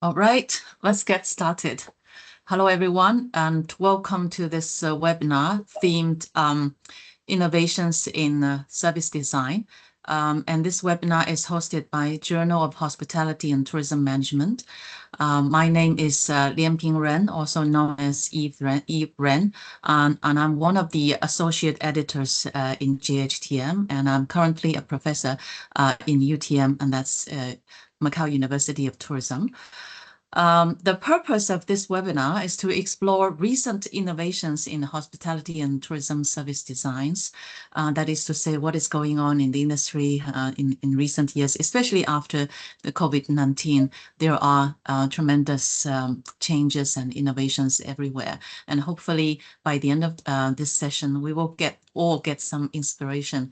All right, let's get started. Hello, everyone, and welcome to this webinar themed Innovations in Service Design. And this webinar is hosted by Journal of Hospitality and Tourism Management. My name is Lianping Ren, also known as Eve Ren, and I'm one of the associate editors in JHTM, and I'm currently a professor in UTM, and that's Macau University of Tourism. The purpose of this webinar is to explore recent innovations in hospitality and tourism service designs. That is to say, what is going on in the industry in recent years, especially after the COVID-19. There are tremendous changes and innovations everywhere. And hopefully, by the end of this session, we will all get some inspiration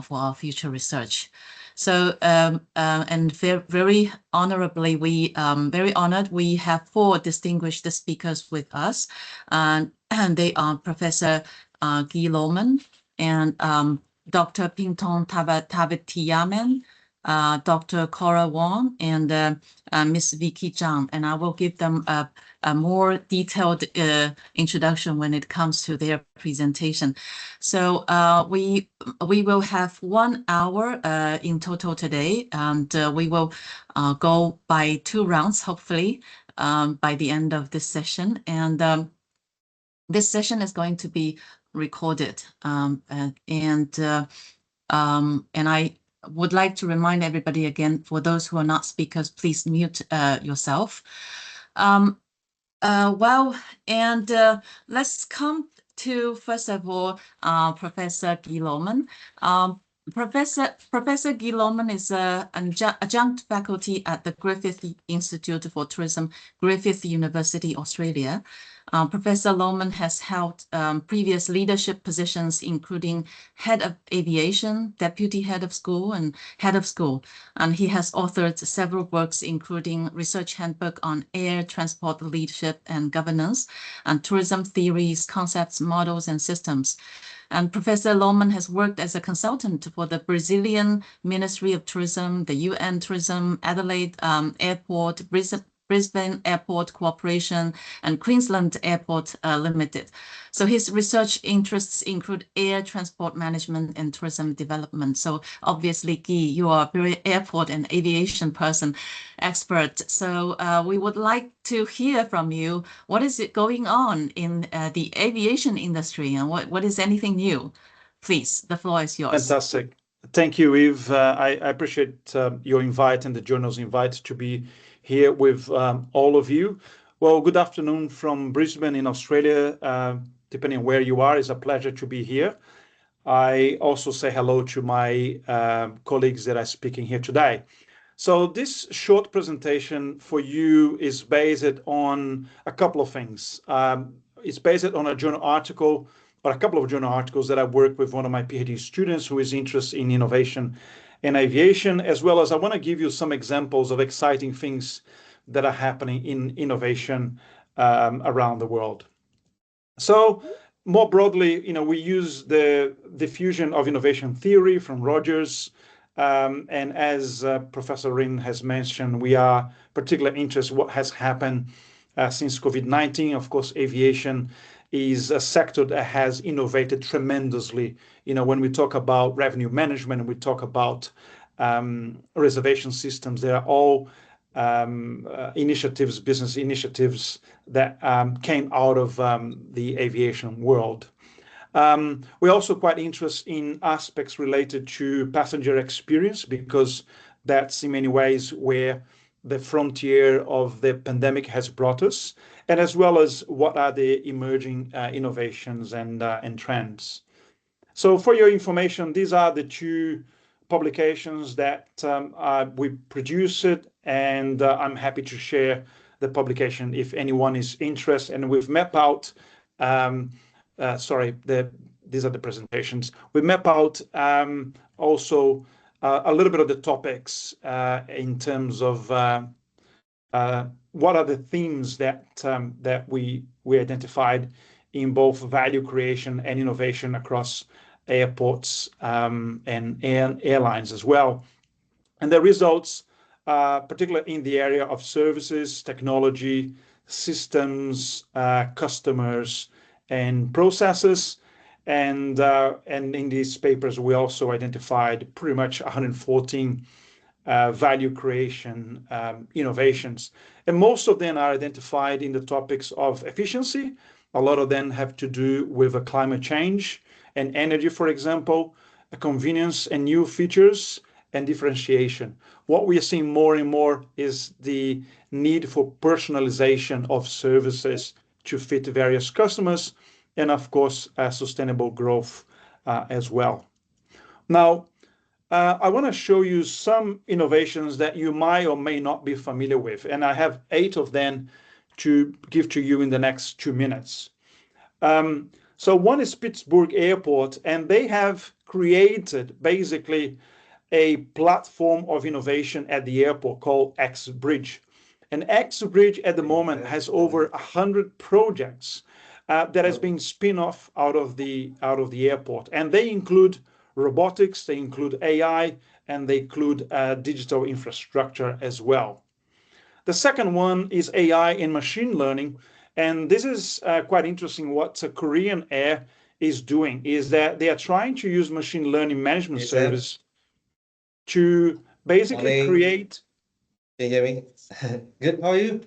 for our future research. So, and very honorably, very honored, we have 4 distinguished speakers with us, and they are Professor Guy Lohmann and Dr. Pingtong Tabitiamen, Dr. Cora Wong, and Ms. Vicky Zhang, and I will give them a more detailed introduction when it comes to their presentation. So we will have 1 hour in total today, and we will go by 2 rounds, hopefully, by the end of this session. And this session is going to be recorded, and I would like to remind everybody again, for those who are not speakers, please mute yourself. Let's come to, first of all, Professor Guy Lohmann. Professor Guy Lohmann is an adjunct faculty at the Griffith Institute for Tourism, Griffith University, Australia. Professor Lohmann has held previous leadership positions, including head of aviation, deputy head of school, and head of school. And he has authored several works, including Research Handbook on Air Transport Leadership and Governance, and Tourism Theories, Concepts, Models, and Systems. And Professor Lohmann has worked as a consultant for the Brazilian Ministry of Tourism, the UN Tourism, Adelaide Airport, Brisbane Airport Corporation, and Queensland Airport Limited. So his research interests include air transport management and tourism development. So obviously, Guy, you are a very airport and aviation person, expert. So we would like to hear from you. What is it going on in the aviation industry, and what is anything new? Please, the floor is yours. Fantastic. Thank you, Eve. I appreciate your invite and the journal's invite to be here with all of you. Well, good afternoon from Brisbane in Australia. Depending on where you are, it's a pleasure to be here. I also say hello to my colleagues that are speaking here today. So this short presentation for you is based on a couple of things. It's based on a journal article, or a couple of journal articles that I worked with one of my PhD students who is interested in innovation in aviation, as well as I want to give you some examples of exciting things that are happening in innovation around the world. So more broadly, we use the diffusion of innovation theory from Rogers. And as Professor Rin has mentioned, we are particularly interested in what has happened since COVID-19. Of course, aviation is a sector that has innovated tremendously. When we talk about revenue management and we talk about reservation systems, they are all initiatives, business initiatives that came out of the aviation world. We're also quite interested in aspects related to passenger experience, because that's in many ways where the frontier of the pandemic has brought us, and as well as what are the emerging innovations and trends. So for your information, these are the 2 publications that we produced, and I'm happy to share the publication if anyone is interested. And we've mapped out, these are the presentations. We map out also a little bit of the topics in terms of what are the themes that we identified in both value creation and innovation across airports and airlines as well. And the results particularly in the area of services, technology, systems, customers, and processes. And in these papers, we also identified pretty much 114 value creation innovations. And most of them are identified in the topics of efficiency. A lot of them have to do with climate change and energy, for example, convenience and new features and differentiation. What we are seeing more and more is the need for personalization of services to fit various customers and, of course, sustainable growth as well. Now, I want to show you some innovations that you might or may not be familiar with, and I have 8 of them to give to you in the next 2 minutes. So one is Pittsburgh Airport, and they have created basically a platform of innovation at the airport called X Bridge. And X Bridge at the moment has over 100 projects that has been spin-off out of the airport, and they include robotics, they include AI, and they include digital infrastructure as well. The second one is AI and machine learning, and this is quite interesting. What Korean Air is doing is that they are trying to use machine learning management service to basically create. Can you hear me? Good. How are you?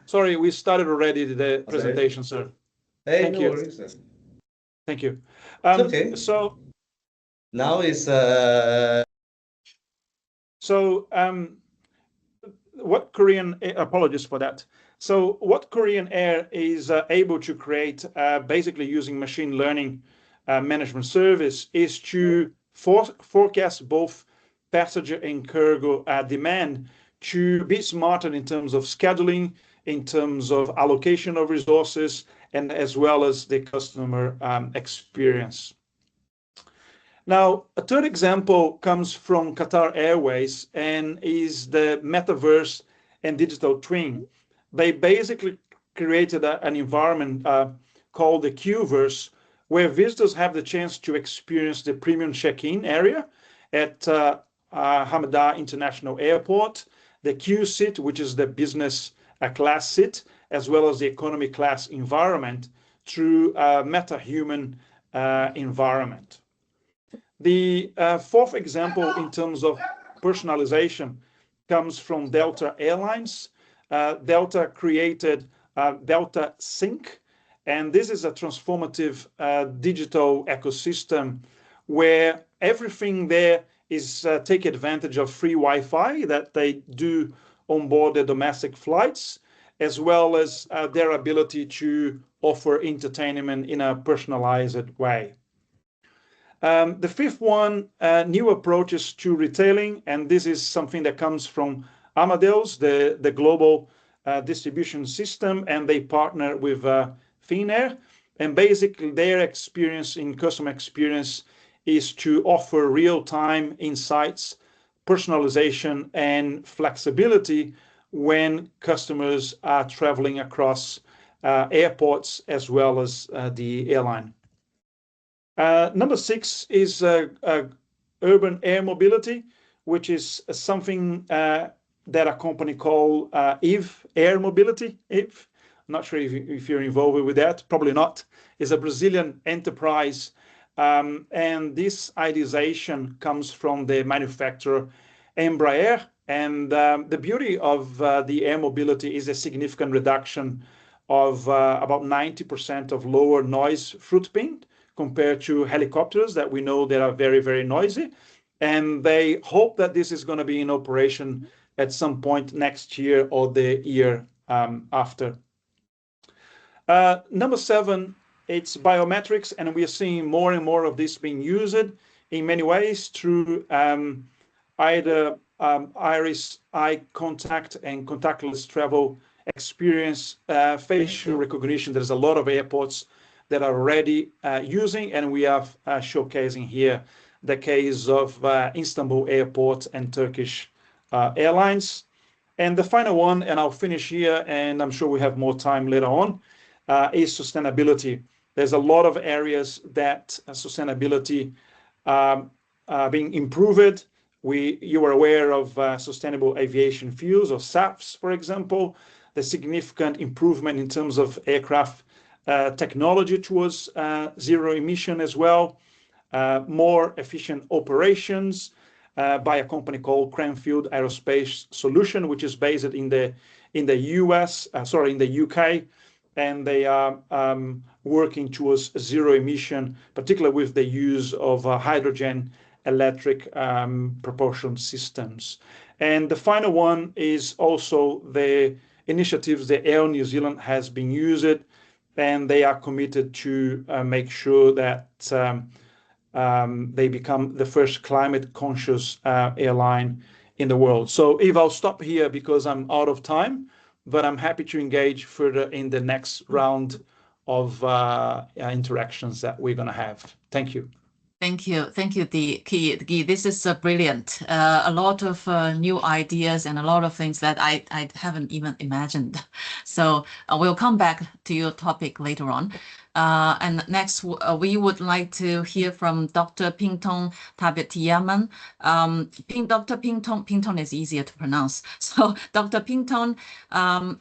Sorry, we started already the presentation, sir. Hey, Thank no you. worries. Thank you. It's okay. So now is what Korean apologies for that. So what Korean Air is able to create, basically using machine learning management service, is to forecast both passenger and cargo demand to be smarter in terms of scheduling, in terms of allocation of resources, and as well as the customer experience. Now, a third example comes from Qatar Airways and is the metaverse and digital twin. They basically created an environment called the Qverse, where visitors have the chance to experience the premium check-in area at Hamada International Airport, the Q seat, which is the business class seat, as well as the economy class environment through a meta-human environment. The fourth example in terms of personalization comes from Delta Airlines. Delta created Delta Sync, and this is a transformative digital ecosystem where everything there is take advantage of free Wi-Fi that they do on board the domestic flights, as well as their ability to offer entertainment in a personalized way. The fifth one, new approaches to retailing, and this is something that comes from Amadeus, the global distribution system, and they partner with Finnair. And basically their experience in customer experience is to offer real-time insights, personalization, and flexibility when customers are traveling across airports as well as the airline. Number 6 is urban air mobility, which is something that a company called Eve Air Mobility. Eve, I'm not sure if you're involved with that, probably not. It's a Brazilian enterprise, and this ideation comes from the manufacturer Embraer. And the beauty of the air mobility is a significant reduction of about 90% of lower noise footprint compared to helicopters that we know that are very, very noisy. And they hope that this is going to be in operation at some point next year or the year after. Number 7, it's biometrics, and we are seeing more and more of this being used in many ways through either iris eye contact and contactless travel experience, facial recognition. There's a lot of airports that are already using, and we are showcasing here the case of Istanbul Airport and Turkish Airlines. And the final one, and I'll finish here, and I'm sure we have more time later on, is sustainability. There's a lot of areas that sustainability being improved You are aware of sustainable aviation fuels, or SAFs, for example, the significant improvement in terms of aircraft technology towards zero emission as well, more efficient operations by a company called Cranfield Aerospace Solution, which is based in the in the UK, and they are working towards zero emission, particularly with the use of hydrogen electric propulsion systems. And the final one is also the initiatives that Air New Zealand has been using, and they are committed to make sure that they become the first climate conscious airline in the world. So Eve, I'll stop here because I'm out of time, but I'm happy to engage further in the next round of interactions that we're going to have. Thank you. Thank you, Guy. This is brilliant. A lot of new ideas and a lot of things that I haven't even imagined. So we'll come back to your topic later on. And next, we would like to hear from Dr. Pingtong Tabitiaman. Dr. Pingtong is easier to pronounce. So Dr. Pingtong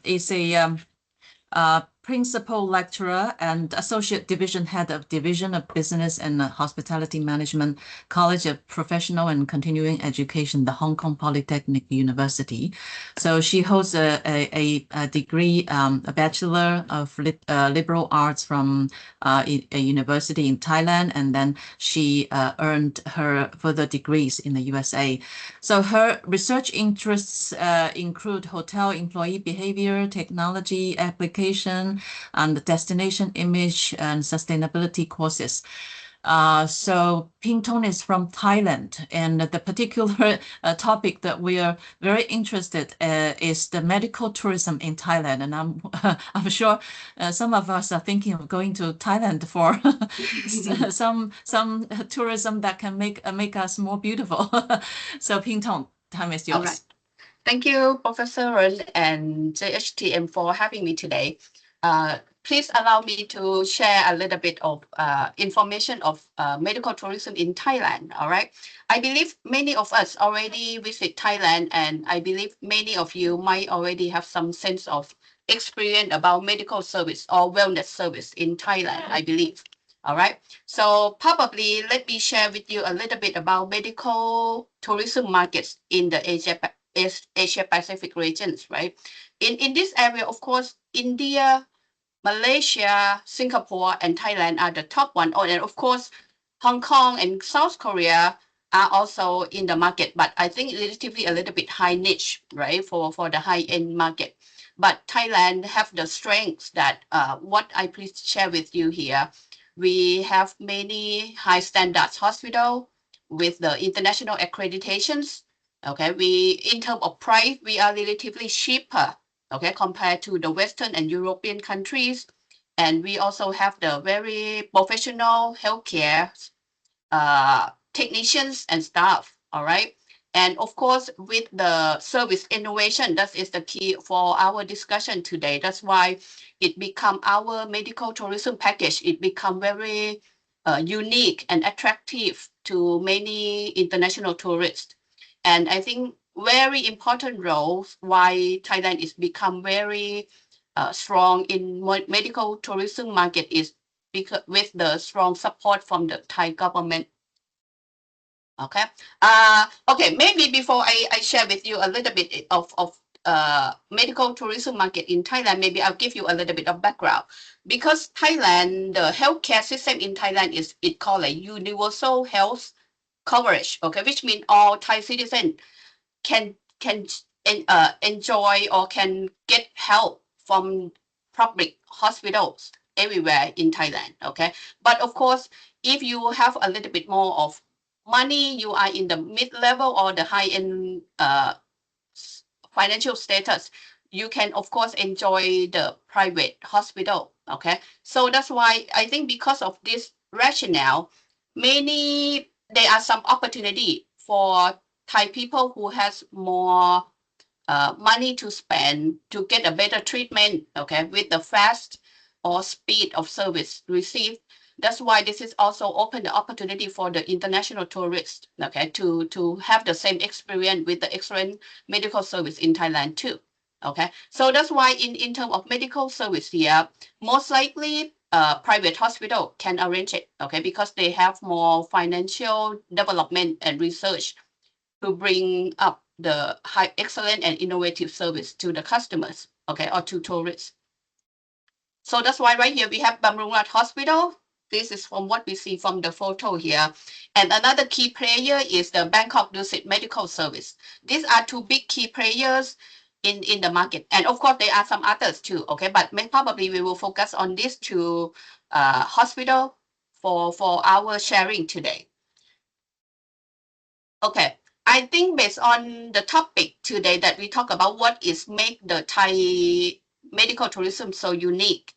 is a principal lecturer and associate division head of Division of Business and Hospitality Management, College of Professional and Continuing Education, the Hong Kong Polytechnic University. So she holds a degree, a Bachelor of Liberal Arts from a university in Thailand, and then she earned her further degrees in the USA. So her research interests include hotel employee behavior, technology application, and destination image and sustainability courses. So Pingtong is from Thailand, and the particular topic that we are very interested is the medical tourism in Thailand. And I'm sure some of us are thinking of going to Thailand for some tourism that can make us more beautiful. So Pingtong, time is yours. All right. Thank you, Professor Ren and JHTM for having me today. Please allow me to share a little bit of information of medical tourism in Thailand. All right. I believe many of us already visit Thailand, and I believe many of you might already have some sense of experience about medical service or wellness service in Thailand, I believe. All right. So probably let me share with you a little bit about medical tourism markets in the Asia Pacific regions, right? In this area, of course, India, Malaysia, Singapore, and Thailand are the top one. Oh, and of course, Hong Kong and South Korea are also in the market, but I think relatively a little bit high niche, right, for the high-end market. But Thailand have the strengths that what I please share with you here. We have many high standards hospital with the international accreditations. Okay, in terms of price, we are relatively cheaper, okay, compared to the Western and European countries. And we also have the very professional healthcare technicians and staff, all right? And of course, with the service innovation, that is the key for our discussion today. That's why it become our medical tourism package. It become very unique and attractive to many international tourists. And I think very important roles why Thailand is become very strong in medical tourism market is because with the strong support from the Thai government. Okay. Okay. Maybe before I share with you a little bit of medical tourism market in Thailand, maybe I'll give you a little bit of background. Because Thailand, the healthcare system in Thailand is called a universal health coverage. Okay, which means all Thai citizens can enjoy or can get help from public hospitals everywhere in Thailand. Okay, but of course, if you have a little bit more of money, you are in the mid-level or the high-end financial status, you can of course enjoy the private hospital. Okay, so that's why I think because of this rationale, there are some opportunity for Thai people who has more money to spend to get a better treatment, okay, with the fast or speed of service received. That's why this is also open the opportunity for the international tourists, okay, to have the same experience with the excellent medical service in Thailand too. Okay, so that's why in terms of medical service here, most likely private hospital can arrange it, okay, because they have more financial development and research to bring up the high excellent and innovative service to the customers, okay, or to tourists. So that's why right here we have Bamrungrad Hospital. This is from what we see from the photo here. And another key player is the Bangkok Dusit Medical Service. These are two big key players in the market. And of course, there are some others too, okay? But probably we will focus on these two hospital for our sharing today. Okay, I think based on the topic today that we talk about what is make the Thai medical tourism so unique.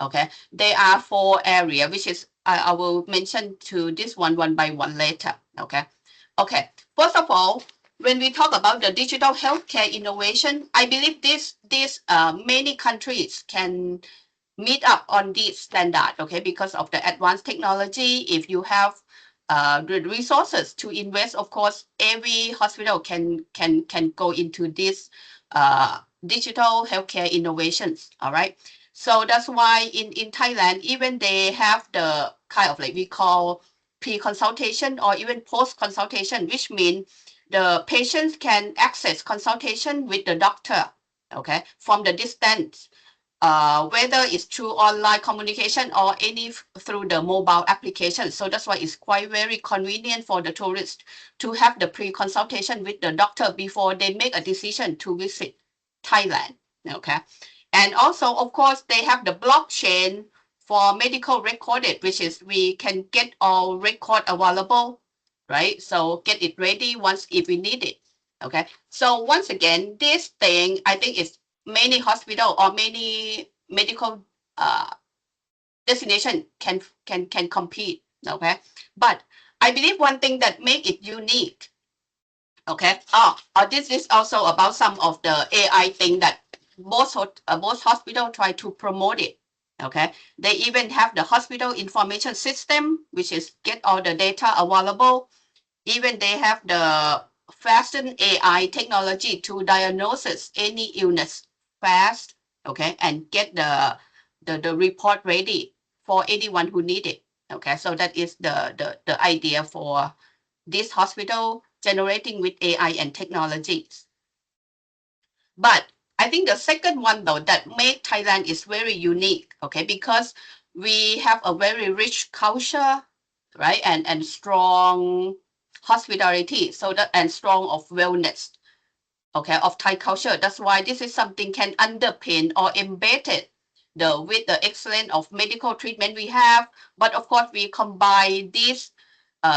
Okay, there are 4 areas, which is I will mention to this one by one later. Okay, first of all, when we talk about the digital healthcare innovation, I believe this many countries can meet up on this standard, okay, because of the advanced technology. If you have the resources to invest, of course, every hospital can go into this digital healthcare innovations. All right. So that's why in Thailand, even they have the kind of like we call pre-consultation or even post-consultation, which means the patients can access consultation with the doctor, okay, from the distance, whether it's through online communication or any through the mobile application. So that's why it's quite very convenient for the tourists to have the pre-consultation with the doctor before they make a decision to visit Thailand. Okay. And also, of course, they have the blockchain for medical recorded, which is we can get all record available, right? So get it ready once if we need it. Okay. So once again, this thing, I think is many hospital or many medical destination can compete. Okay. But I believe one thing that make it unique. Okay. This is also about some of the AI thing that most hospital try to promote it. Okay. They even have the hospital information system, which is get all the data available. Even they have the fasten AI technology to diagnose any illness fast, okay, and get the report ready for anyone who need it. Okay, so that is the idea for this hospital generating with AI and technologies. But I think the second one though that make Thailand is very unique, okay, because we have a very rich culture, right, and strong hospitality, so that and strong of wellness, okay, of Thai culture. That's why this is something can underpin or embedded with the excellence of medical treatment we have. But of course, we combine this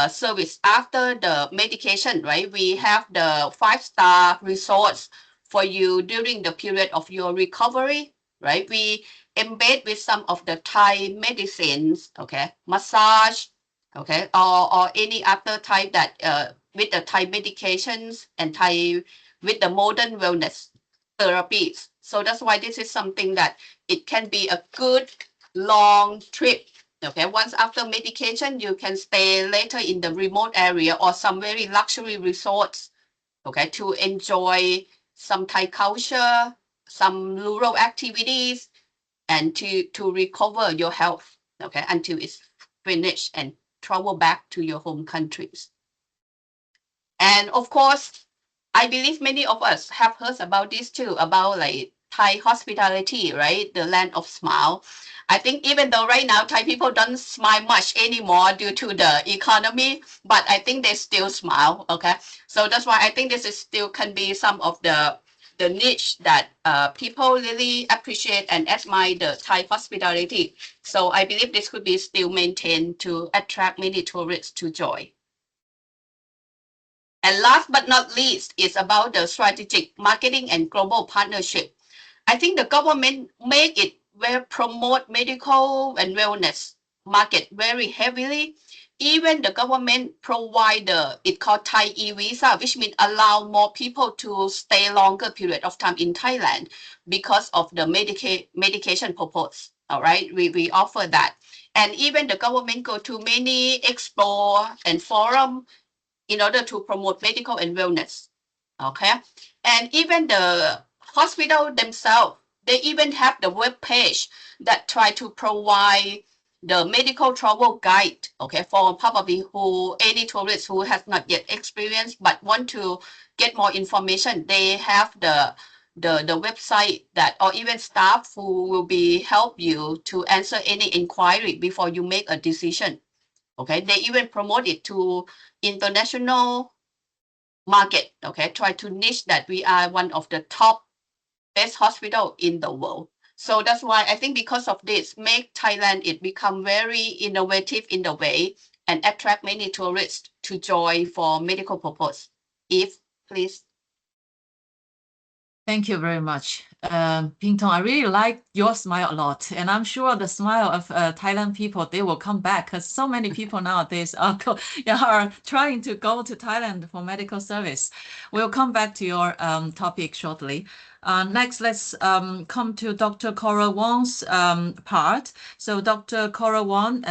service after the medication, right? We have the 5-star resorts for you during the period of your recovery, right? We embed with some of the Thai medicines, okay, massage, okay, or any other type that with the Thai medications and Thai with the modern wellness therapies. So that's why this is something that it can be a good long trip. Okay, once after medication, you can stay later in the remote area or some very luxury resorts, okay, to enjoy some Thai culture, some rural activities, and to recover your health, okay, until it's finished and travel back to your home countries. And of course, I believe many of us have heard about this too, about like Thai hospitality, right? The land of smile. I think even though right now Thai people don't smile much anymore due to the economy, but I think they still smile. Okay, so that's why I think this is still can be some of the niche that people really appreciate and admire the Thai hospitality. So I believe this could be still maintained to attract many tourists to join. And last but not least is about the strategic marketing and global partnership. I think the government make it where promote medical and wellness market very heavily. Even the government provide it called Thai e-visa, which means allow more people to stay longer period of time in Thailand because of the medication purpose. All right, we offer that. And even the government go to many expo and forum in order to promote medical and wellness. Okay. And even the hospital themselves, they even have the web page that try to provide the medical travel guide, okay, for probably who any tourists who has not yet experienced but want to get more information. They have the website that, or even staff who will be help you to answer any inquiry before you make a decision. Okay, they even promote it to international market. Okay, try to niche that we are one of the top best hospital in the world. So that's why I think because of this, make Thailand it become very innovative in the way and attract many tourists to join for medical purpose. If please. Thank you very much. Ping Tong, I really like your smile a lot. And I'm sure the smile of Thailand people, they will come back because so many people nowadays are trying to go to Thailand for medical service. We'll come back to your topic shortly. Next, let's come to Dr. Cora Wong's part. So Dr. Cora Wong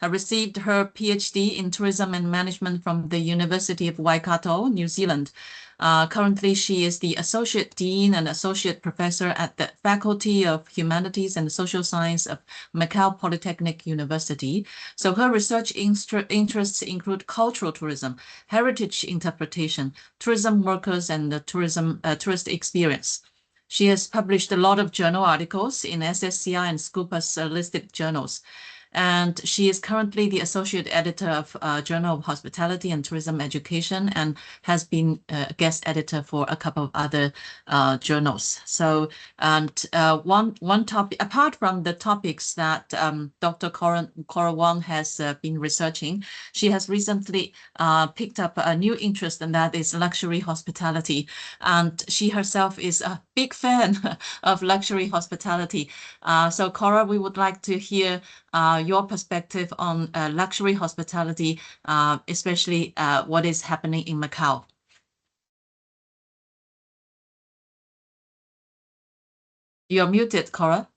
received her PhD in Tourism and Management from the University of Waikato, New Zealand. Currently, she is the Associate Dean and Associate Professor at the Faculty of Humanities and Social Science of Macau Polytechnic University. So her research interests include cultural tourism, heritage interpretation, tourism workers, and the tourist experience. She has published a lot of journal articles in SSCI and Scopus listed journals. And she is currently the associate editor of Journal of Hospitality and Tourism Education and has been a guest editor for a couple of other journals. So, and one topic, apart from the topics that Dr. Cora Wong has been researching, she has recently picked up a new interest, and that is luxury hospitality. And she herself is a big fan of luxury hospitality. So, Cora, we would like to hear your perspective on luxury hospitality, especially what is happening in Macau. You're muted, Cora.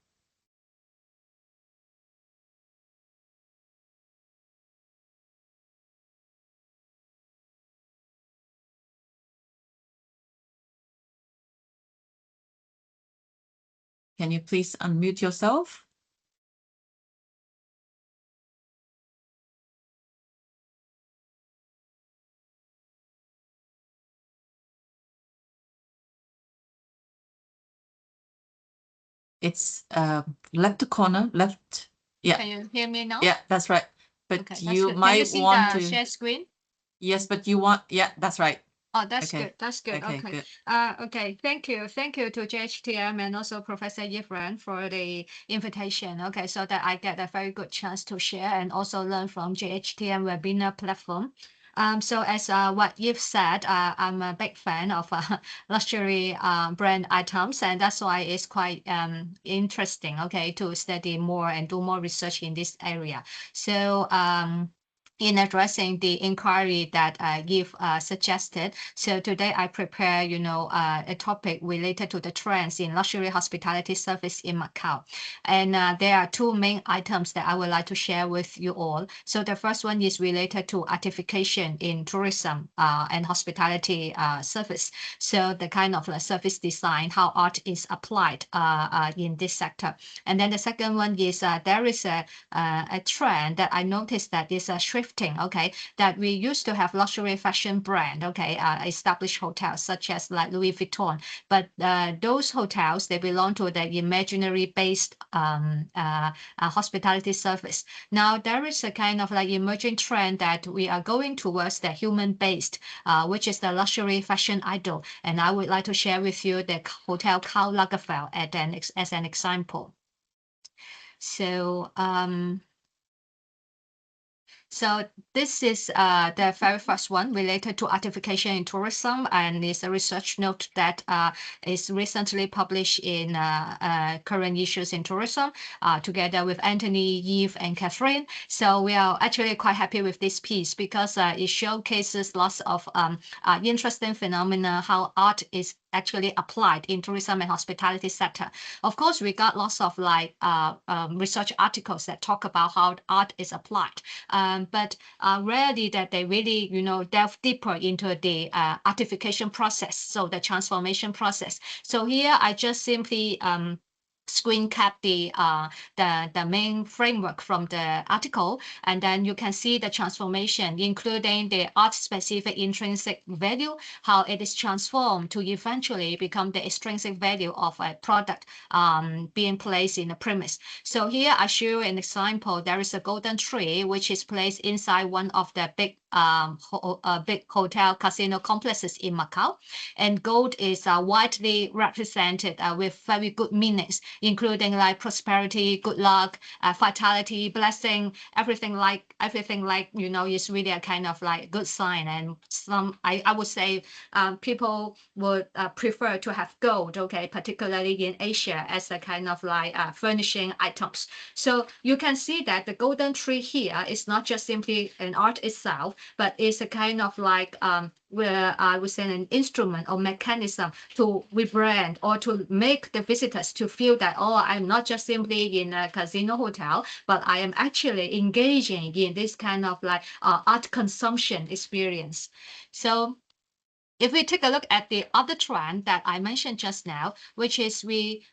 Can you please unmute yourself? It's left corner, left. Yeah. Can you hear me now? Yeah, that's right. But Okay, you Can you might see want the to. share screen? Yes, but you want. Yeah, that's right. Oh, that's Okay. good. That's good. Okay, Okay. good. Okay. Thank you. Thank you to JHTM and also Professor Yifran for the invitation. Okay, so that I get a very good chance to share and also learn from JHTM webinar platform. So as what you've said, I'm a big fan of luxury brand items, and that's why it's quite interesting, okay, to study more and do more research in this area. So in addressing the inquiry that you've suggested. So today I prepare, a topic related to the trends in luxury hospitality service in Macau. And there are two main items that I would like to share with you all. So the first one is related to artification in tourism and hospitality service. So the kind of service design, how art is applied in this sector. And then the second one is there is a trend that I noticed that is shifting, okay, that we used to have luxury fashion brand, okay, established hotels such as like Louis Vuitton, but those hotels, they belong to the imaginary based hospitality service. Now there is a kind of like emerging trend that we are going towards the human based, which is the luxury fashion idol. And I would like to share with you the Hotel Karl Lagerfeld as an example. So so this is the very first one related to artification in tourism, and is a research note that is recently published in Current Issues in Tourism, together with Anthony, Eve, and Catherine. So we are actually quite happy with this piece because it showcases lots of interesting phenomena, how art is actually applied in tourism and hospitality sector. Of course, we got lots of like research articles that talk about how art is applied, but rarely that they really, delve deeper into the artification process, so the transformation process. So here I just simply screen cap the main framework from the article, and then you can see the transformation, including the art specific intrinsic value, how it is transformed to eventually become the extrinsic value of a product being placed in the premise. So here I show you an example. There is a golden tree which is placed inside one of the big big hotel casino complexes in Macau, and gold is widely represented with very good meanings, including like prosperity, good luck, vitality, blessing, everything like is really a kind of like good sign. And I would say people would prefer to have gold, okay, particularly in Asia, as a kind of like furnishing items. So you can see that the golden tree here is not just simply an art itself, but it's a kind of like where I would say an instrument or mechanism to rebrand or to make the visitors to feel that, oh, I'm not just simply in a casino hotel, but I am actually engaging in this kind of like art consumption experience. So if we take a look at the other trend that I mentioned just now, which is we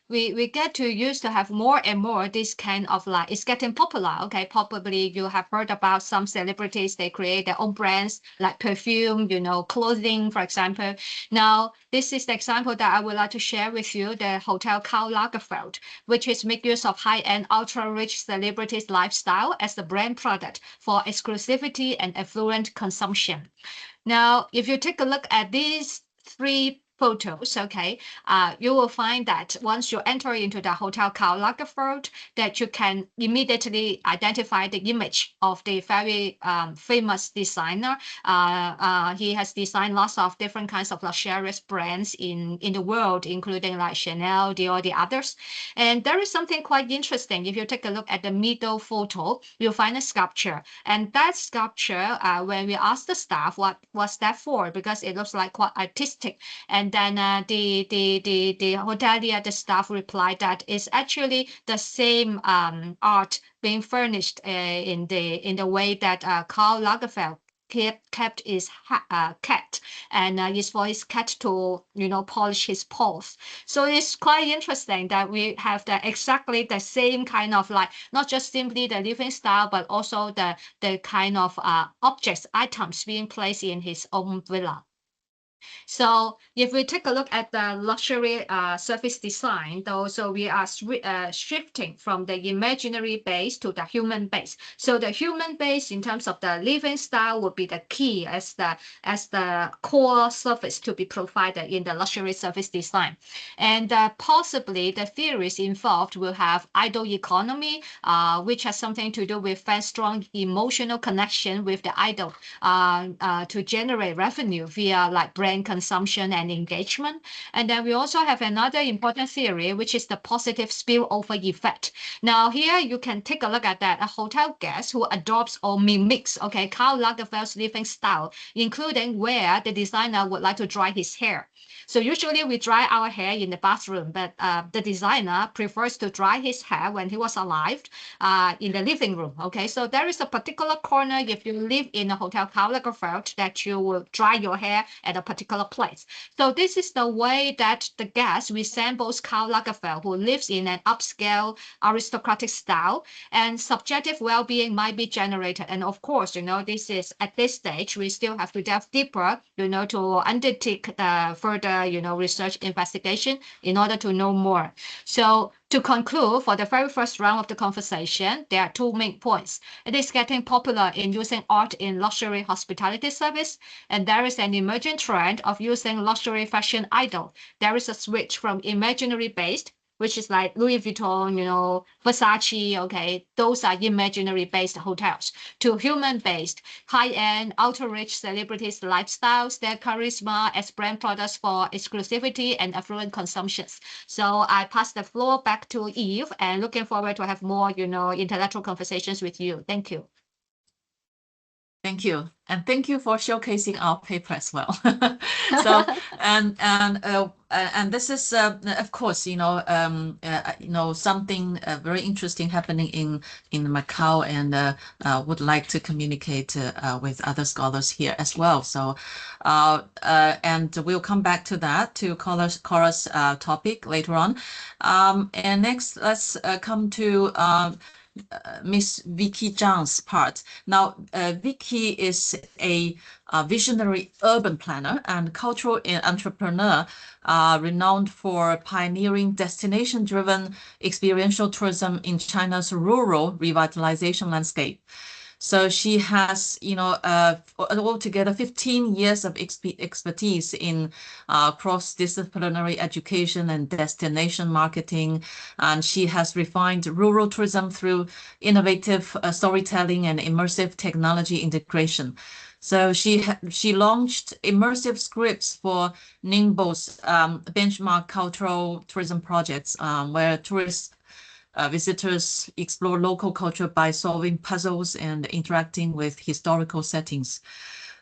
get to use to have more and more this kind of like, it's getting popular. Okay, probably you have heard about some celebrities, they create their own brands like perfume, clothing, for example. Now, this is the example that I would like to share with you, the Hotel Karl Lagerfeld, which is make use of high-end, ultra-rich celebrities' lifestyle as the brand product for exclusivity and affluent consumption. Now, if you take a look at these three photos, okay, you will find that once you enter into the Hotel Karl Lagerfeld, that you can immediately identify the image of the very famous designer. He has designed lots of different kinds of luxurious brands in the world, including like Chanel, Dior, the others. And there is something quite interesting. If you take a look at the middle photo, you'll find a sculpture. And that sculpture, when we asked the staff what was that for, because it looks like quite artistic, and then the hotelier, the staff replied that it's actually the same art being furnished in the way that Karl Lagerfeld kept his cat, and is for his cat to polish his paws. So it's quite interesting that we have exactly the same kind of like, not just simply the living style, but also the kind of objects, items being placed in his own villa. So if we take a look at the luxury service design, though, so we are shifting from the imaginary base to the human base. So the human base in terms of the living style would be the key as the core service to be provided in the luxury service design. And possibly the theories involved will have idol economy, which has something to do with very strong emotional connection with the idol to generate revenue via like brand consumption and engagement. And then we also have another important theory, which is the positive spillover effect. Now here you can take a look at that. A hotel guest who adopts or mimics, okay, Karl Lagerfeld's living style, including where the designer would like to dry his hair. So usually we dry our hair in the bathroom, but the designer prefers to dry his hair when he was alive in the living room. Okay, so there is a particular corner if you live in a Hotel Karl Lagerfeld that you will dry your hair at a particular place. So this is the way that the guest resembles Karl Lagerfeld, who lives in an upscale aristocratic style, and subjective well-being might be generated. And of course, this is at this stage, we still have to delve deeper, to undertake the further, research investigation in order to know more. So to conclude, for the very first round of the conversation, there are two main points. It is getting popular in using art in luxury hospitality service, and there is an emerging trend of using luxury fashion idol. There is a switch from imaginary-based, which is like Louis Vuitton, Versace, okay, those are imaginary-based hotels, to human-based, high-end, ultra-rich celebrities' lifestyles, their charisma as brand products for exclusivity and affluent consumptions. So I pass the floor back to Eve, and looking forward to have more, intellectual conversations with you. Thank you. Thank you, and thank you for showcasing our paper as well. So, and this is, of course, something very interesting happening in Macau, and would like to communicate with other scholars here as well. So, and we'll come back to that to Cora's topic later on. And next, let's come to Miss Vicky Zhang's part. Now, Vicky is a visionary urban planner and cultural entrepreneur, renowned for pioneering destination-driven experiential tourism in China's rural revitalization landscape. So she has, altogether 15 years of expertise in cross-disciplinary education and destination marketing. And she has refined rural tourism through innovative storytelling and immersive technology integration. So she launched immersive scripts for Ningbo's benchmark cultural tourism projects, where tourists visitors explore local culture by solving puzzles and interacting with historical settings.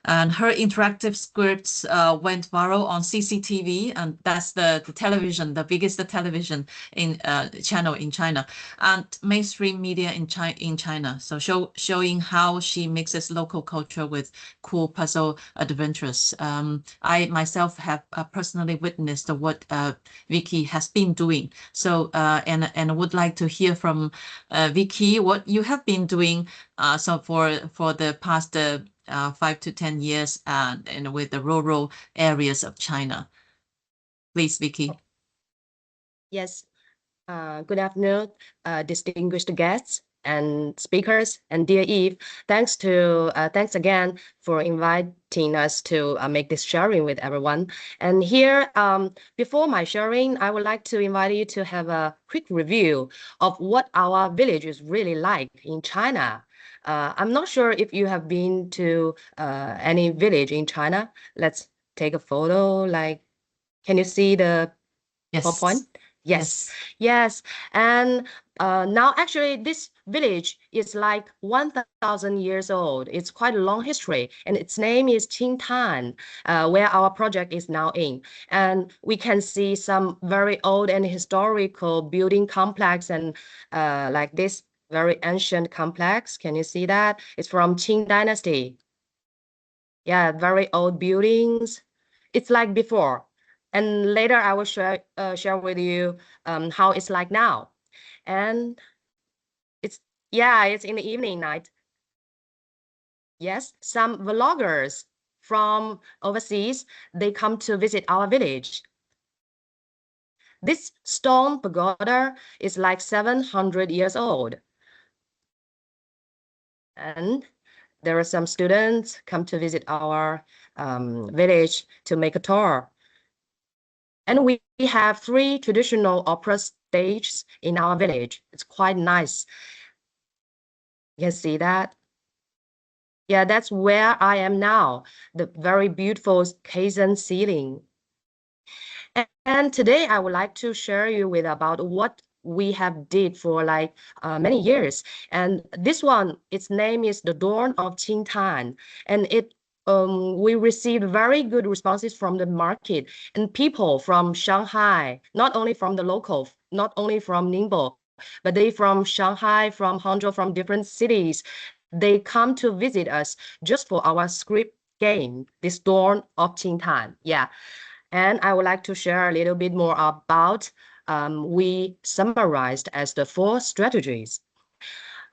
And her interactive scripts went viral on CCTV, and that's the television, the biggest television channel in China, and mainstream media in China. So showing how she mixes local culture with cool puzzle adventures. I myself have personally witnessed what Vicky has been doing. So and would like to hear from Vicky what you have been doing. So for the past 5 to 10 years and with the rural areas of China. Please, Vicky. Yes. Good afternoon, distinguished guests and speakers, and dear Eve. Thanks again for inviting us to make this sharing with everyone. And here, before my sharing, I would like to invite you to have a quick review of what our village is really like in China. I'm not sure if you have been to any village in China. Let's take a photo. Like, can you see the PowerPoint? Yes. And now actually this village is like 1,000 years old. It's quite a long history, and its name is Qingtan, where our project is now in. And we can see some very old and historical building complex, and like this very ancient complex. Can you see that? It's from Qing Dynasty. Yeah, very old buildings. It's like before. And later I will share with you how it's like now. And it's in the evening night. Yes, some vloggers from overseas, they come to visit our village. This stone pagoda is like 700 years old. And there are some students come to visit our village to make a tour. And we have 3 traditional opera stages in our village. It's quite nice. You can see that. Yeah, that's where I am now, the very beautiful Kaizen ceiling. And today I would like to share you with about what we have did for like many years. And this one, its name is The Dawn of Qingtan. And we received very good responses from the market and people from Shanghai, not only from the local, not only from Ningbo, but they from Shanghai, from Hangzhou, from different cities. They come to visit us just for our script game, this Dawn of Qingtan. Yeah. And I would like to share a little bit more about we summarized as the 4 strategies.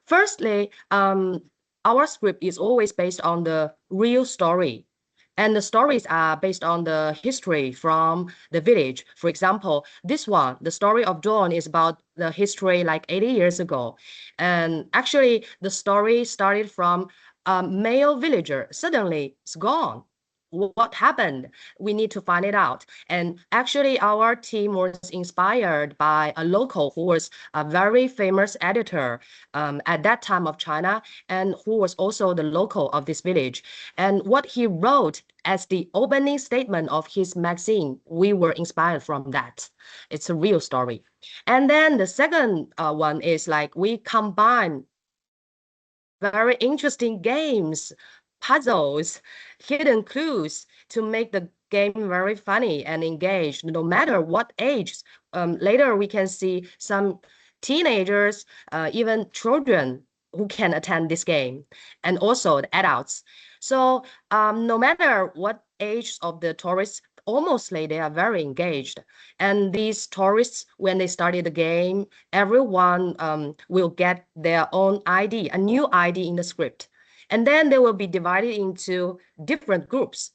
Firstly, our script is always based on the real story. And the stories are based on the history from the village. For example, this one, the story of Dawn, is about the history like 80 years ago. And actually, the story started from a male villager. Suddenly, it's gone. What happened? We need to find it out. And actually, our team was inspired by a local who was a very famous editor at that time of China, and who was also the local of this village. And what he wrote as the opening statement of his magazine, we were inspired from that. It's a real story. And then the second one is like we combine very interesting games puzzles, hidden clues to make the game very funny and engaged, no matter what age. Later, we can see some teenagers, even children who can attend this game, and also the adults. So no matter what age of the tourists, almostly they are very engaged. And these tourists, when they started the game, everyone will get their own ID, a new ID in the script. And then they will be divided into different groups.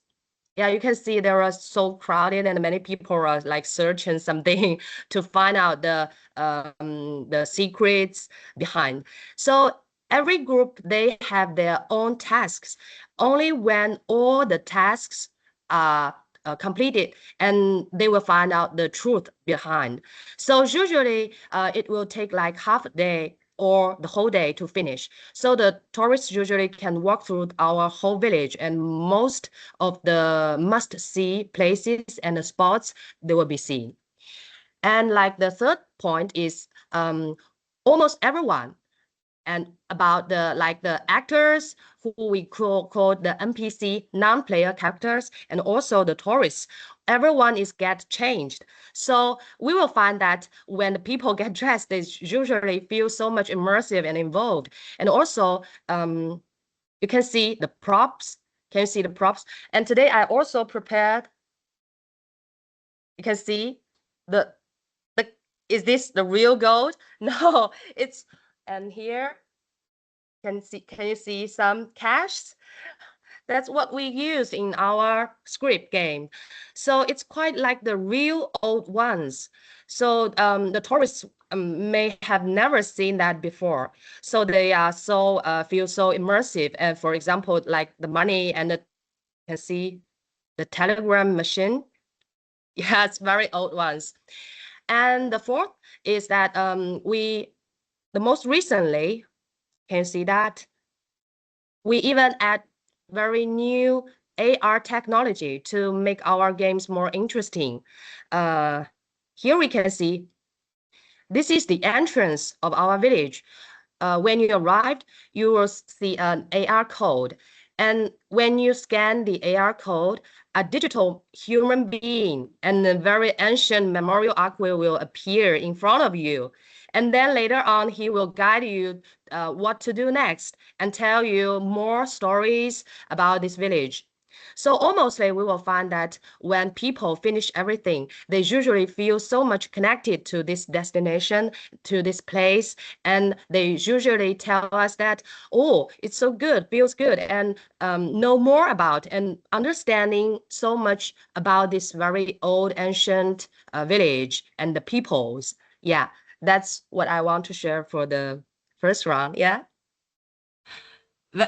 Yeah, you can see there are so crowded and many people are like searching something to find out the secrets behind. So every group, they have their own tasks. Only when all the tasks are completed, and they will find out the truth behind. So usually it will take like half a day or the whole day to finish. So the tourists usually can walk through our whole village, and most of the must-see places and the spots they will be seen. And like the third point is almost everyone, and about the actors who we call the NPC, non-player characters, and also the tourists. Everyone is get changed. So we will find that when the people get dressed, they usually feel so much immersive and involved. And also, you can see the props. Can you see the props? And today I also prepared. You can see the is this the real gold? No, it's, and here can you see some cash? That's what we use in our script game. So it's quite like the real old ones. So the tourists may have never seen that before. So they are so feel so immersive. And for example, like the money and the, you can see the telegram machine. Yeah, it's very old ones. And the fourth is that the most recently, can you see that? We even add very new AR technology to make our games more interesting. Here we can see this is the entrance of our village. When you arrived, you will see an AR code. And when you scan the AR code, a digital human being and a very ancient memorial arc will appear in front of you. And then later on, he will guide you what to do next and tell you more stories about this village. So almost we will find that when people finish everything, they usually feel so much connected to this destination, to this place, and they usually tell us that, oh, it's so good, feels good, and know more about and understanding so much about this very old, ancient village and the peoples. Yeah, that's what I want to share for the first round. Yeah.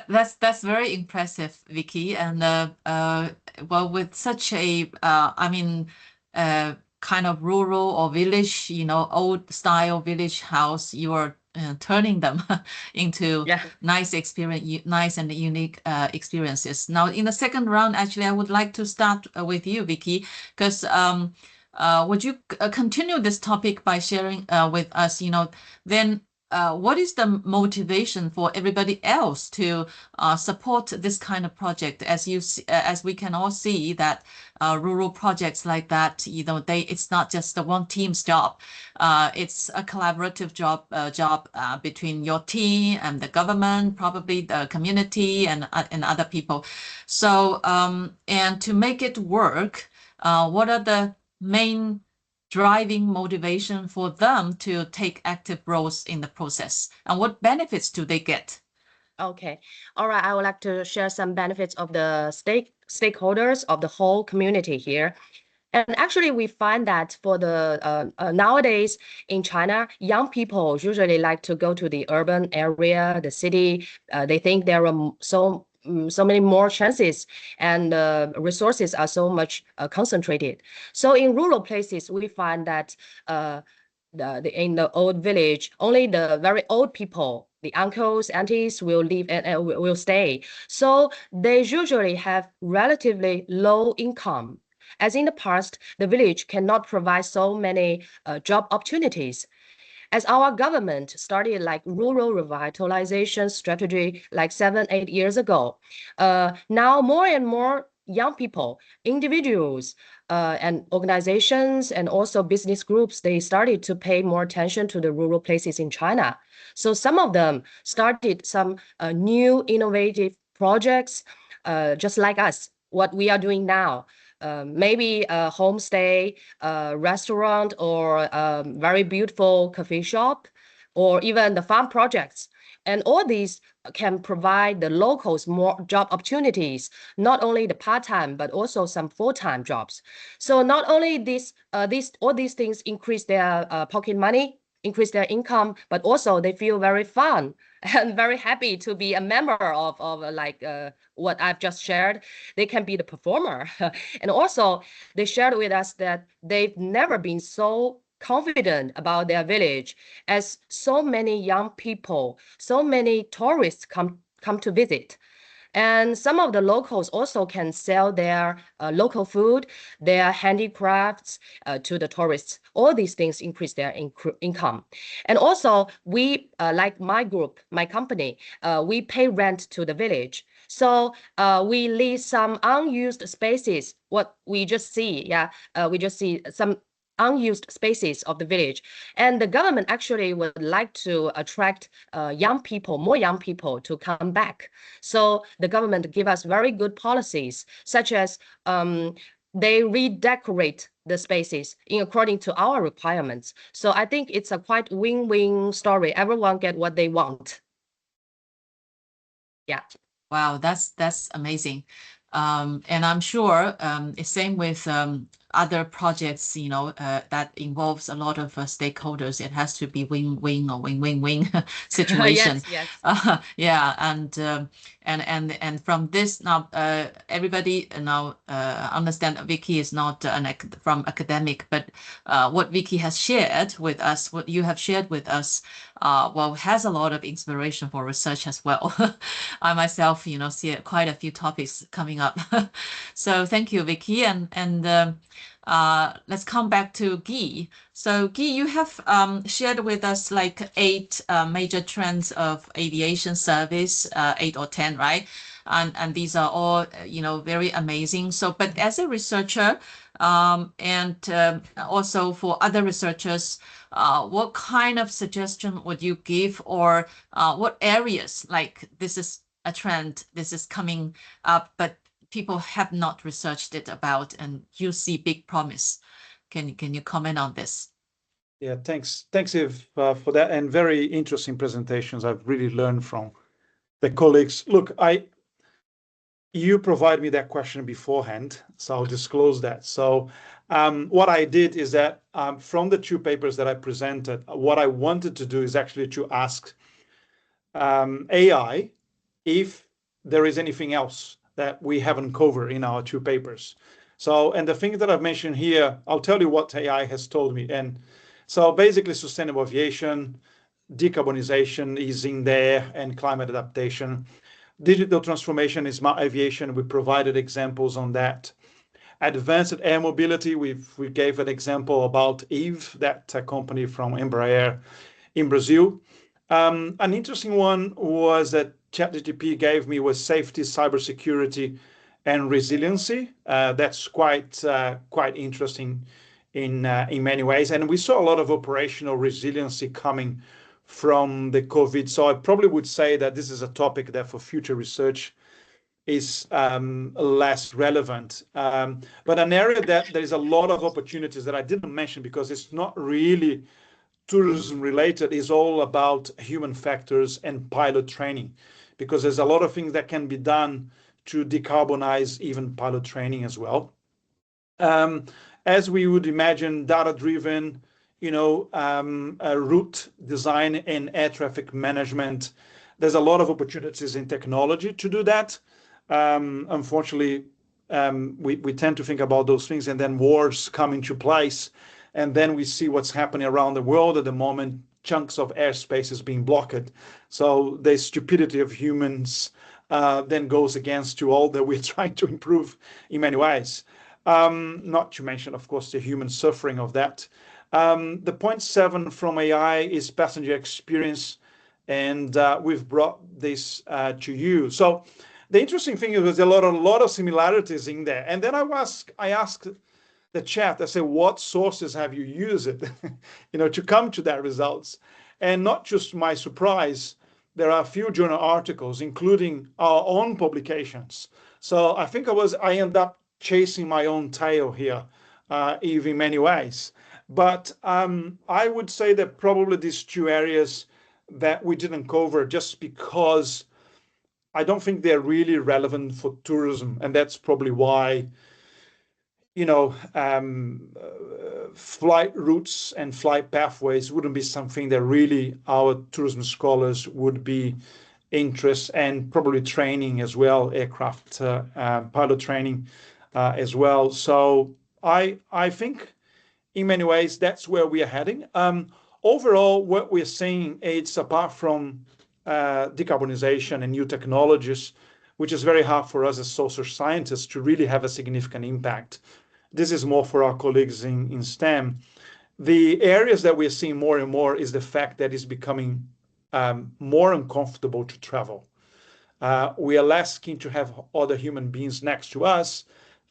That's very impressive, Vicky. And well, with such a kind of rural or village, old style village house, you are turning them into nice experience, nice and unique experiences. Now, in the second round, actually, I would like to start with you, Vicky, because would you continue this topic by sharing with us, then what is the motivation for everybody else to support this kind of project? As we can all see that rural projects like that, it's not just the one team's job. It's a collaborative job between your team and the government, probably the community and other people. So and to make it work, what are the main driving motivation for them to take active roles in the process, and what benefits do they get? Okay. All right. I would like to share some benefits of the stakeholders of the whole community here. And actually, we find that for the nowadays in China, young people usually like to go to the urban area, the city. They think there are so many more chances, and resources are so much concentrated. So in rural places, we find that in the old village, only the very old people, the uncles, aunties will live and will stay. So they usually have relatively low income. As in the past, the village cannot provide so many job opportunities. as our government started like rural revitalization strategy like 7-8 years ago, now more and more young people, individuals, and organizations and also business groups, they started to pay more attention to the rural places in China. So some of them started some new innovative projects, just like us, what we are doing now. Maybe a homestay, a restaurant, or a very beautiful coffee shop, or even the farm projects. And all these can provide the locals more job opportunities, not only the part-time, but also some full-time jobs. So not only all these things increase their pocket money, increase their income, but also they feel very fun and very happy to be a member of like what I've just shared. They can be the performer. And also they shared with us that they've never been so confident about their village, as so many young people, so many tourists come to visit. And some of the locals also can sell their local food, their handicrafts to the tourists. All these things increase their income. And also, we, like my group, my company, we pay rent to the village. So we lease some unused spaces, what we just see, yeah, we just see some unused spaces of the village. And the government actually would like to attract young people, more young people to come back. So the government give us very good policies, such as they redecorate the spaces in according to our requirements. So I think it's a quite win-win story. Everyone get what they want. Yeah. Wow, that's amazing. And I'm sure it's same with other projects, you know, that involves a lot of stakeholders. It has to be win-win or win-win-win situation. Yes. Yeah, and from this now, everybody now understand Vicky is not from academic, but what Vicky has shared with us, what you have shared with us, well, has a lot of inspiration for research as well. I myself, you know, see quite a few topics coming up. So thank you, Vicky, and let's come back to Guy. So Guy, you have shared with us like 8 major trends of aviation service, 8 or 10, right? And these are all, you know, very amazing. So, but as a researcher, and also for other researchers, what kind of suggestion would you give, or what areas, like this is a trend, this is coming up, but people have not researched it about, and you see big promise. Can you comment on this? Yeah, thanks, Eve, for that, and very interesting presentations. I've really learned from the colleagues. Look, you provide me that question beforehand, so I'll disclose that. So what I did is that from the 2 papers that I presented, what I wanted to do is actually to ask AI if there is anything else that we haven't covered in our 2 papers. So, and the things that I've mentioned here, I'll tell you what AI has told me. And so basically sustainable aviation, decarbonization is in there, and climate adaptation. Digital transformation is smart aviation. We provided examples on that. Advanced air mobility, we gave an example about Eve, that company from Embraer in Brazil. An interesting one was that ChatGPT gave me was safety, cybersecurity, and resiliency. That's quite interesting in many ways. And we saw a lot of operational resiliency coming from the COVID. So I probably would say that this is a topic that for future research is less relevant. But an area that there is a lot of opportunities that I didn't mention because it's not really tourism related, is all about human factors and pilot training, because there's a lot of things that can be done to decarbonize even pilot training as well. As we would imagine, data-driven, route design and air traffic management. There's a lot of opportunities in technology to do that. Unfortunately, we tend to think about those things, and then wars come into place, and then we see what's happening around the world at the moment. Chunks of airspace is being blocked. So the stupidity of humans then goes against to all that we're trying to improve in many ways. Not to mention, of course, the human suffering of that. The point 7 from AI is passenger experience, and we've brought this to you. So the interesting thing is there's a lot of similarities in there. And then I asked the chat, I said, what sources have you used to come to that results? And not just my surprise, there are a few journal articles, including our own publications. So I think I end up chasing my own tail here, Eve, in many ways. But I would say that probably these 2 areas that we didn't cover just because I don't think they're really relevant for tourism. And that's probably why, flight routes and flight pathways wouldn't be something that really our tourism scholars would be interested, and probably training as well, aircraft pilot training as well. So I think in many ways that's where we are heading. Overall, what we're seeing, it's apart from decarbonization and new technologies, which is very hard for us as social scientists to really have a significant impact. This is more for our colleagues in STEM. The areas that we're seeing more and more is the fact that it's becoming more uncomfortable to travel. We are less keen to have other human beings next to us.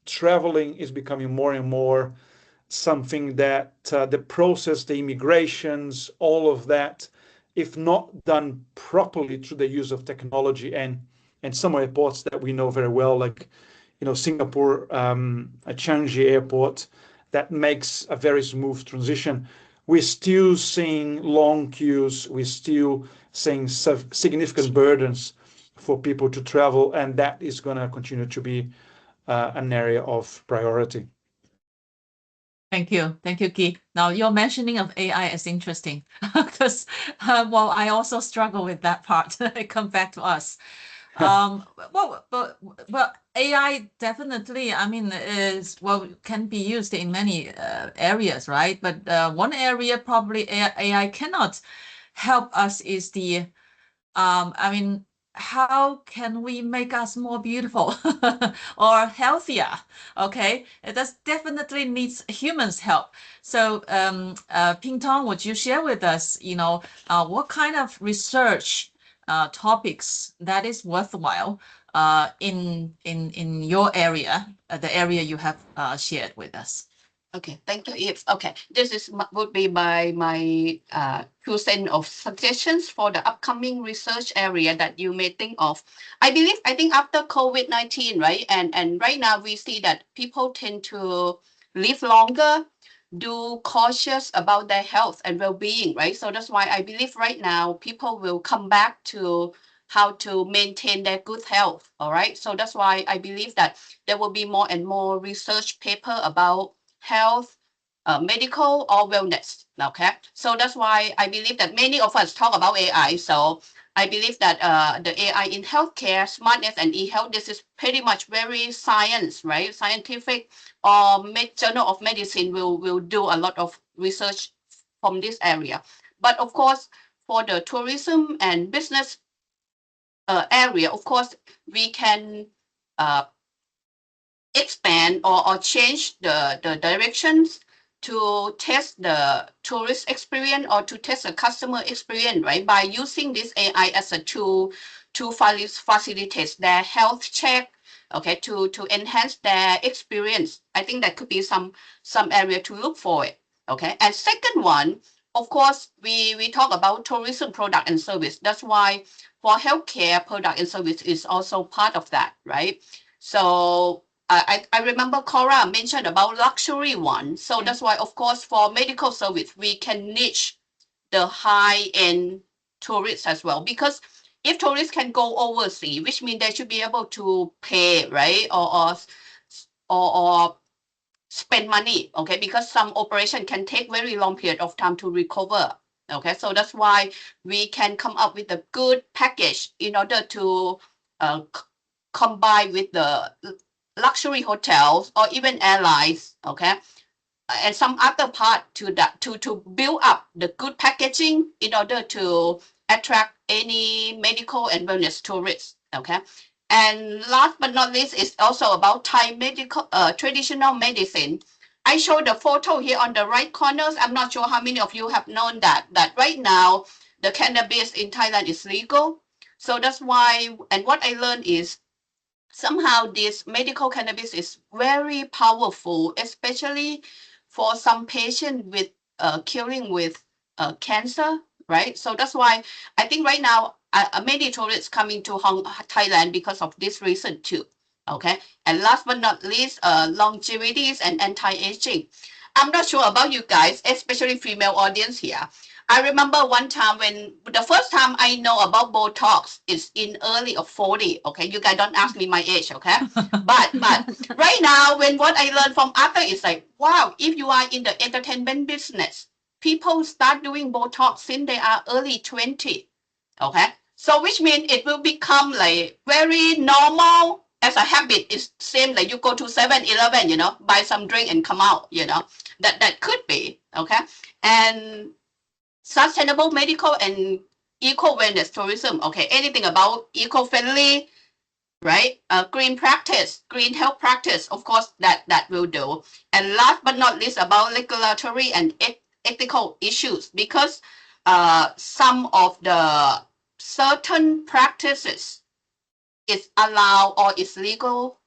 Traveling is becoming more and more something that the process, the immigrations, all of that, if not done properly through the use of technology and some airports that we know very well, like Singapore, Changi Airport, that makes a very smooth transition. We're still seeing long queues. We're still seeing significant burdens for people to travel, and that is going to continue to be an area of priority. Thank you, Guy. Now, your mentioning of AI is interesting because, well, I also struggle with that part. It comes back to us. But AI definitely, I mean, can be used in many areas, right? But one area probably AI cannot help us is I mean, how can we make us more beautiful or healthier? Okay, it does definitely needs humans' help. So, Ping Tong, would you share with us, what kind of research topics that is worthwhile in your area, the area you have shared with us? Okay, thank you, Eve. Okay, this would be my 2 cents of suggestions for the upcoming research area that you may think of. I think after COVID-19, right, and right now we see that people tend to live longer, do cautious about their health and well-being, right? So that's why I believe right now people will come back to how to maintain their good health. All right. So that's why I believe that there will be more and more research paper about health, medical, or wellness. Okay, so that's why I believe that many of us talk about AI. So I believe that the AI in healthcare, smartness, and e-health, this is pretty much very science, right? Scientific or Journal of Medicine will do a lot of research from this area. But of course, for the tourism and business area, of course, we can expand or change the directions to test the tourist experience or to test the customer experience, right? By using this AI as a tool to facilitate their health check, okay, to enhance their experience. I think that could be some area to look for it, okay? And second one, of course, we talk about tourism product and service. That's why for healthcare product and service is also part of that, right? So I remember Cora mentioned about luxury one. So that's why, of course, for medical service, we can niche the high-end tourists as well. Because if tourists can go overseas, which means they should be able to pay, right? Or spend money, okay? Because some operation can take very long period of time to recover. Okay, so that's why we can come up with a good package in order to combine with the luxury hotels or even airlines, okay, and some other part to that to build up the good packaging in order to attract any medical and wellness tourists, okay. And last but not least is also about Thai medical traditional medicine. I show the photo here on the right corners. I'm not sure how many of you have known that right now the cannabis in Thailand is legal. So that's why, and what I learned is somehow this medical cannabis is very powerful, especially for some patient with curing with cancer, right? So that's why I think right now many tourists coming to Thailand because of this reason too. Okay, and last but not least, longevities and anti-aging. I'm not sure about you guys, especially female audience here. I remember one time when the first time I know about Botox is in early of 40. Okay, you guys don't ask me my age, okay? but right now, when what I learned from other is like, wow, if you are in the entertainment business, people start doing Botox since they are early 20. Okay, so which means it will become like very normal as a habit. It's same like you go to 7-Eleven, buy some drink and come out, that could be okay. And sustainable medical and eco-wellness tourism. Okay, anything about eco-friendly, right? Green practice, green health practice, of course, that will do. And last but not least, about regulatory and ethical issues, because some of the certain practices is allowed or is legal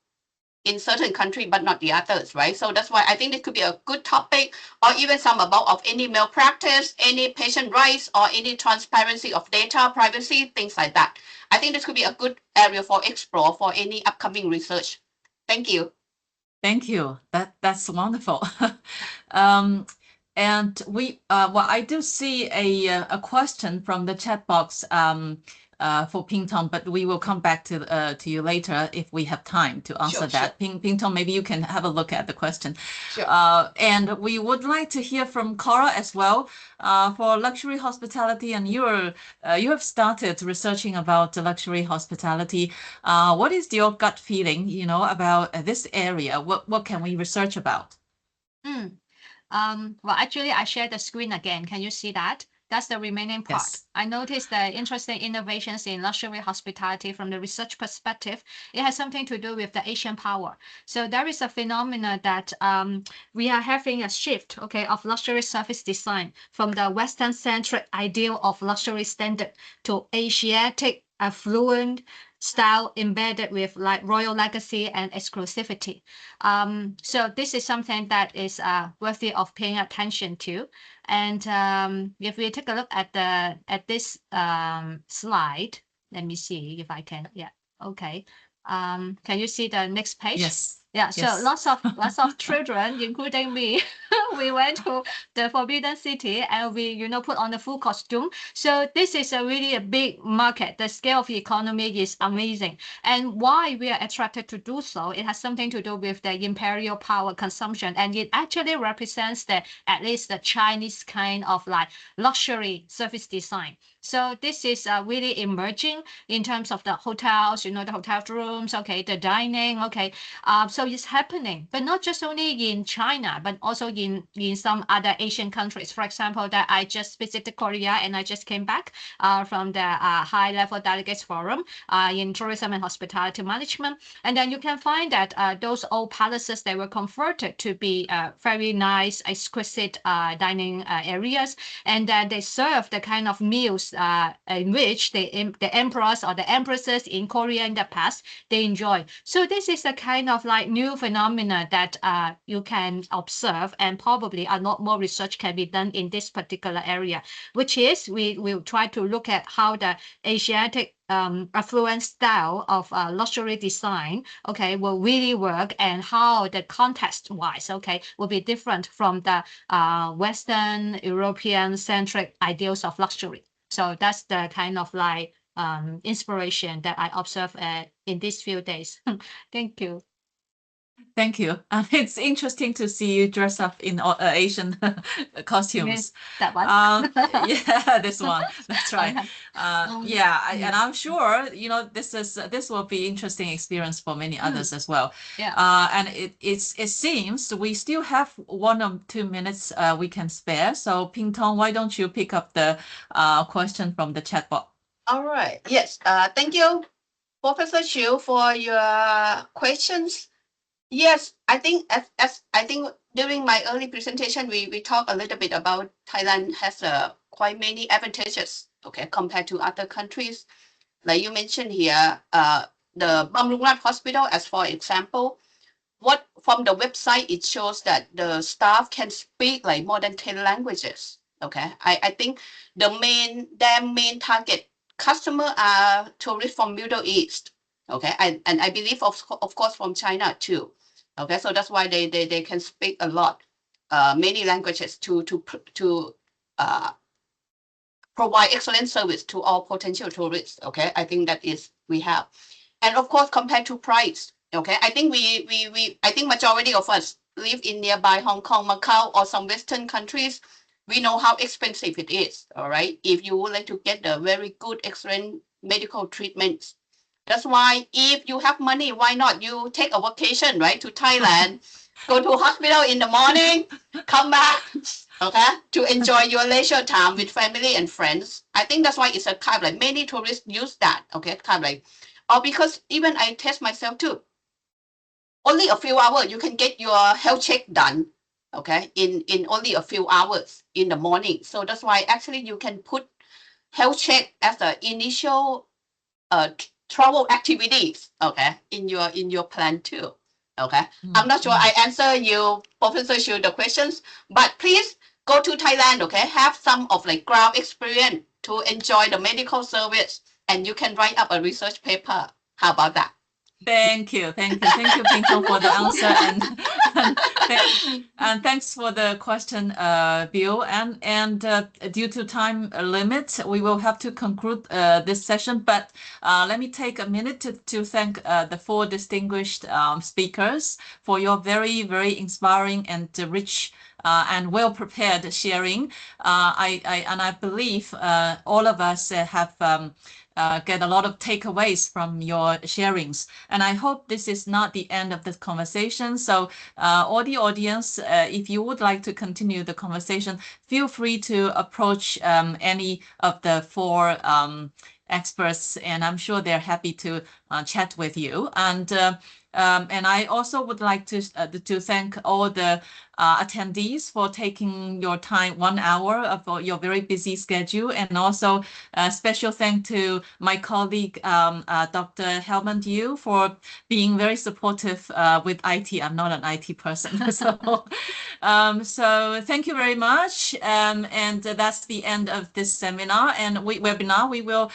in certain country, but not the others, right? So that's why I think this could be a good topic, or even some about of any malpractice, any patient rights, or any transparency of data, privacy, things like that. I think this could be a good area for explore for any upcoming research. Thank you. Thank you. That's wonderful. And well, I do see a question from the chat box for Ping Tong, but we will come back to you later if we have time to answer that. Sure. Ping Tong, maybe you can have a look at the question. Sure. And we would like to hear from Cora as well for luxury hospitality, and you have started researching about the luxury hospitality. What is your gut feeling, about this area? What can we research about? Well, actually, I shared the screen again. Can you see that? That's the remaining part. Yes. I noticed the interesting innovations in luxury hospitality from the research perspective. It has something to do with the Asian power. So there is a phenomena that we are having a shift, okay, of luxury service design from the Western-centric ideal of luxury standard to Asiatic affluent style embedded with like royal legacy and exclusivity. So this is something that is worthy of paying attention to. And if we take a look at this slide, let me see if I can. Yeah. Okay. Can you see the next page? Yes. Yeah, so Yes. lots of children, including me, we went to the Forbidden City and we, put on the full costume. So this is a big market. The scale of the economy is amazing. And why we are attracted to do so, it has something to do with the imperial power consumption. And it actually represents at least the Chinese kind of like luxury service design. So this is really emerging in terms of the hotels, the hotel rooms, okay, the dining, okay. So it's happening, but not just only in China, but also in some other Asian countries. For example, that I just visited Korea and I just came back from the high-level delegates forum in tourism and hospitality management. And then you can find that those old palaces, they were converted to be very nice, exquisite dining areas, and then they serve the kind of meals in which the emperors or the empresses in Korea in the past they enjoy. So this is a kind of like new phenomena that you can observe, and probably a lot more research can be done in this particular area, which is we will try to look at how the Asiatic affluent style of luxury design, okay, will really work, and how the context-wise, okay, will be different from the Western European-centric ideals of luxury. So that's the kind of like inspiration that I observe in these few days. Thank you. Thank you. It's interesting to see you dress up in Asian costumes. That one? Yeah, this one. That's right. Yeah, and I'm sure this will be interesting experience for many others as well. Yeah. And it seems we still have 1 or 2 minutes we can spare. So Ping Tong, why don't you pick up the question from the chat box? All right. Yes. Thank you, Professor Chiu, for your questions. Yes, I think as I think during my early presentation, we talked a little bit about Thailand has quite many advantages, okay, compared to other countries. Like you mentioned here, the Bamrungrad Hospital, as for example, what from the website it shows that the staff can speak like more than 10 languages. Okay, I think their main target customer are tourists from Middle East. Okay, and I believe of course from China too. Okay, so that's why they can speak a lot, many languages to provide excellent service to all potential tourists. Okay, I think that is we have, and of course compared to price. Okay, I think I think majority of us live in nearby Hong Kong, Macau, or some Western countries. We know how expensive it is. All right, if you would like to get a very good, excellent medical treatments. That's why if you have money, why not you take a vacation, right, to Thailand, go to hospital in the morning, come back, okay, to enjoy your leisure time with family and friends. I think that's why it's a kind of like many tourists use that, okay, kind of like, or because even I test myself too. Only a few hours you can get your health check done, okay, in only a few hours in the morning. So that's why actually you can put health check as the initial travel activities, okay, in your plan too. Okay, I'm not sure I answer you, Professor Shu, the questions, but please go to Thailand, okay, have some of like ground experience to enjoy the medical service, and you can write up a research paper. How about that? Thank you, Ping Tong, for the answer, and thanks for the question, Bill. And due to time limit, we will have to conclude this session. But let me take a minute to thank the 4 distinguished speakers for your very, very inspiring and rich and well prepared sharing. I believe all of us have get a lot of takeaways from your sharings. And I hope this is not the end of this conversation. So all the audience, if you would like to continue the conversation, feel free to approach any of the 4 experts, and I'm sure they're happy to chat with you. And I also would like to thank all the attendees for taking your time, 1 hour of your very busy schedule, and also a special thank to my colleague, Dr. Helmut Yu, for being very supportive with IT. I'm not an IT person, so thank you very much. And that's the end of this seminar and webinar. We will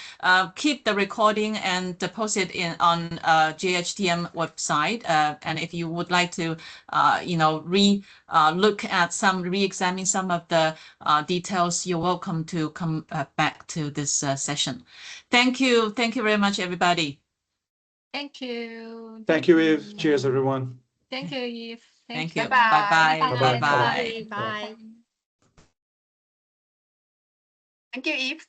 keep the recording and post it on JHTM website. And if you would like to, look at re-examine some of the details, you're welcome to come back to this session. Thank you very much, everybody. Thank you. Thank you, Eve. Cheers, everyone. Thank you, Eve. Thank you. Bye-bye. Bye-bye. Bye-bye. Bye-bye. Bye. Thank you, Eve.